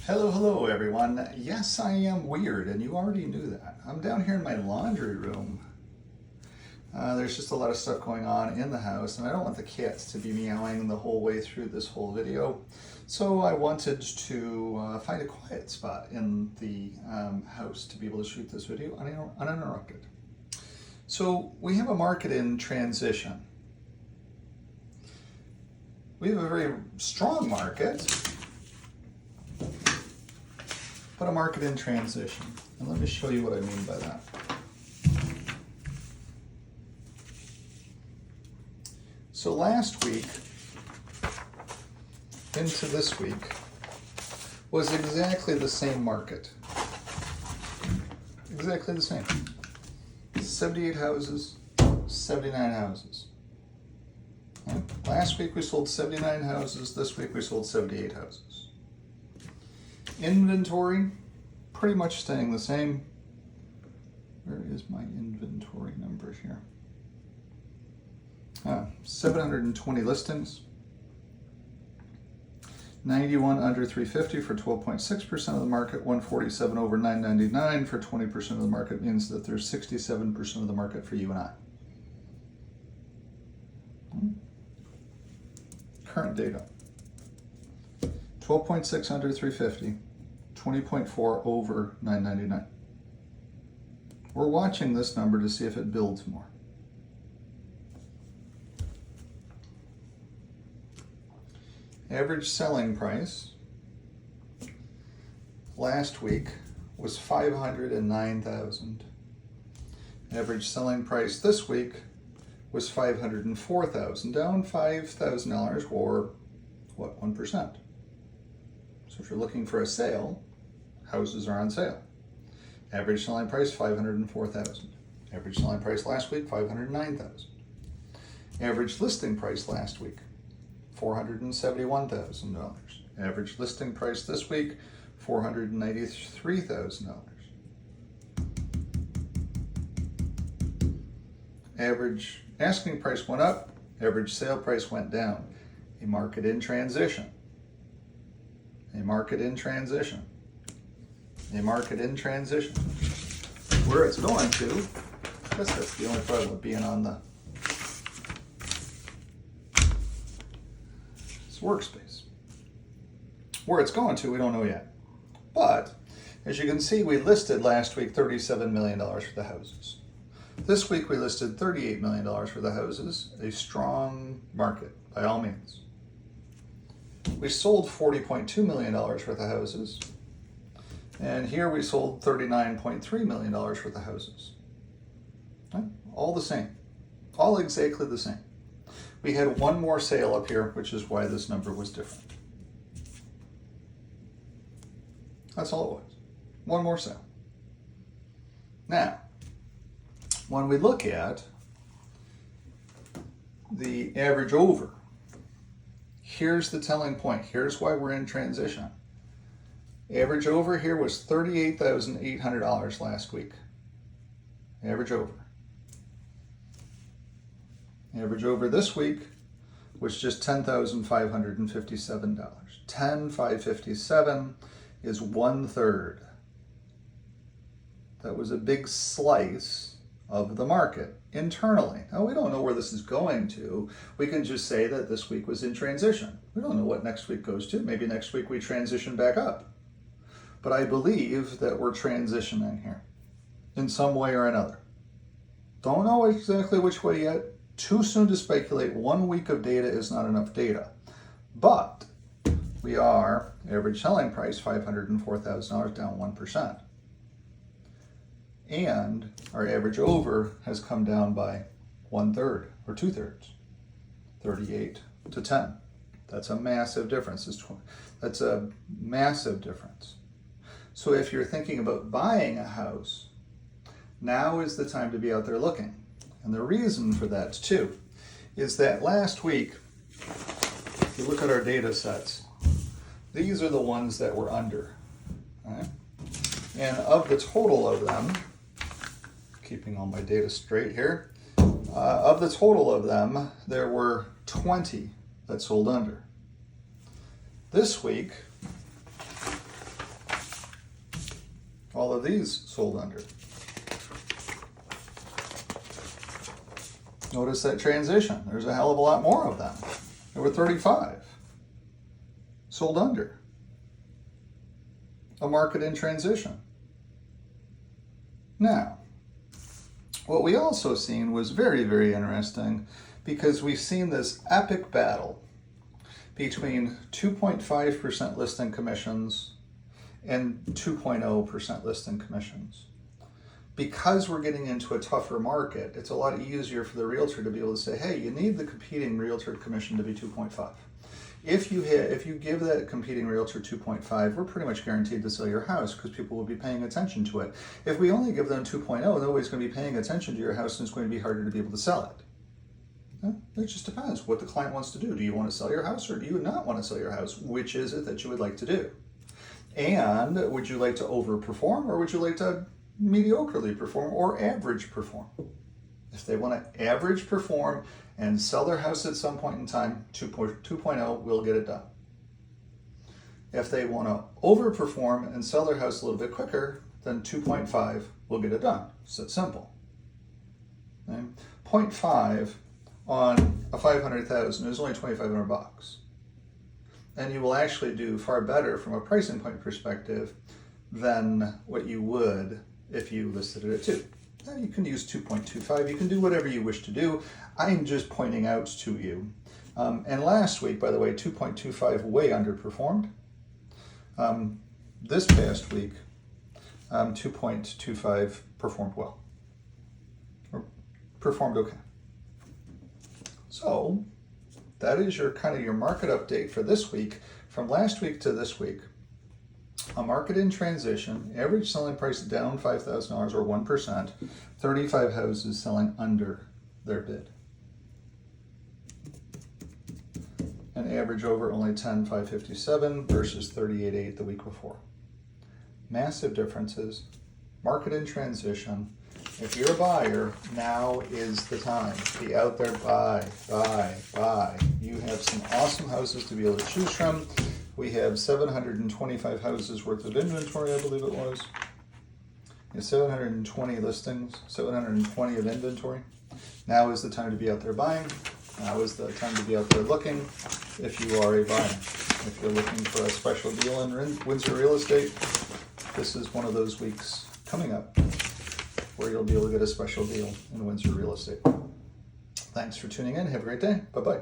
Hello everyone. Yes, I am weird, and you already knew that. I'm down here in my laundry room. There's just a lot of stuff going on in the house, and I don't want the cats to be meowing the whole way through this whole video. So I wanted to find a quiet spot in the house to be able to shoot this video uninterrupted. So we have a market in transition. We have a very strong market, but a market in transition. And let me show you what I mean by that. So last week into this week was exactly the same market. Exactly the same. 78 houses, 79 houses. Okay. Last week we sold 79 houses, this week we sold 78 houses. Inventory, pretty much staying the same. Where is my inventory number here? 720 listings. 91 under 350 for 12.6% of the market. 147 over 999 for 20% of the market means that there's 67% of the market for you and I. Current data. 12.6 under 350. 20.4 over 999. We're watching this number to see if it builds more. Average selling price last week was $509,000. Average selling price this week was $504,000, down $5,000 or what, 1%. So if you're looking for a sale, houses are on sale. Average selling price $504,000. Average selling price last week $509,000. Average listing price last week $471,000. Average listing price this week $493,000. Average asking price went up, average sale price went down. A market in transition. A market in transition. A market in transition. Where it's going to, I guess that's the only problem with being on the workspace. Where it's going to, we don't know yet. But as you can see, we listed last week $37 million for the houses. This week we listed $38 million for the houses, a strong market by all means. We sold $40.2 million worth of houses, and here we sold $39.3 million worth of houses. Okay? All the same, all exactly the same. We had one more sale up here, which is why this number was different. That's all it was. One more sale. Now, when we look at the average over, here's the telling point. Here's why we're in transition. Average over here was $38,800 last week. Average over. Average over this week was just $10,557. $10,557 is 1/3. That was a big slice of the market internally. Now we don't know where this is going to. We can just say that this week was in transition. We don't know what next week goes to. Maybe next week we transition back up. But I believe that we're transitioning here in some way or another. Don't know exactly which way yet. Too soon to speculate. 1 week of data is not enough data. But we are, average selling price, $504,000, down 1%. And our average over has come down by 1/3 or 2/3, 38 to 10. That's a massive difference. That's a massive difference. So if you're thinking about buying a house, now is the time to be out there looking. And the reason for that too is that last week, if you look at our data sets, these are the ones that were under. Right? And of the total of them, keeping all my data straight here, of the total of them, there were 20 that sold under. This week, all of these sold under. Notice that transition. There's a hell of a lot more of them. There were 35 sold under. A market in transition. Now, what we also seen was very, very interesting, because we've seen this epic battle between 2.5% listing commissions and 2.0% listing commissions. Because we're getting into a tougher market, it's a lot easier for the realtor to be able to say, hey, you need the competing realtor commission to be 2.5. If you give that competing realtor 2.5, we're pretty much guaranteed to sell your house, because people will be paying attention to it. If we only give them 2.0, nobody's going to be paying attention to your house, and it's going to be harder to be able to sell it. It just depends what the client wants to do. Do you want to sell your house, or do you not want to sell your house? Which is it that you would like to do? And would you like to overperform, or would you like to mediocrely perform or average perform? If they want to average perform and sell their house at some point in time, 2.0 will get it done. If they want to overperform and sell their house a little bit quicker, then 2.5 will get it done. So it's simple. Okay? 0.5 on a 500,000 is only 2,500 bucks. And you will actually do far better from a pricing point perspective than what you would if you listed it at 2. Now you can use 2.25. You can do whatever you wish to do. I'm just pointing out to you. And last week, by the way, 2.25 way underperformed. This past week, 2.25 performed well. Or performed okay. So that is your kind of your market update for this week. From last week to this week, a market in transition, average selling price down $5,000 or 1%, 35 houses selling under their bid. An average over only 10,557 versus 38.8 the week before. Massive differences. Market in transition. If you're a buyer, now is the time. Be out there, buy. You have some awesome houses to be able to choose from. We have 725 houses worth of inventory, I believe it was. 720 listings, 720 of inventory. Now is the time to be out there buying. Now is the time to be out there looking if you are a buyer. If you're looking for a special deal in Windsor real estate, this is one of those weeks coming up where you'll be able to get a special deal in Windsor real estate. Thanks for tuning in. Have a great day. Bye-bye.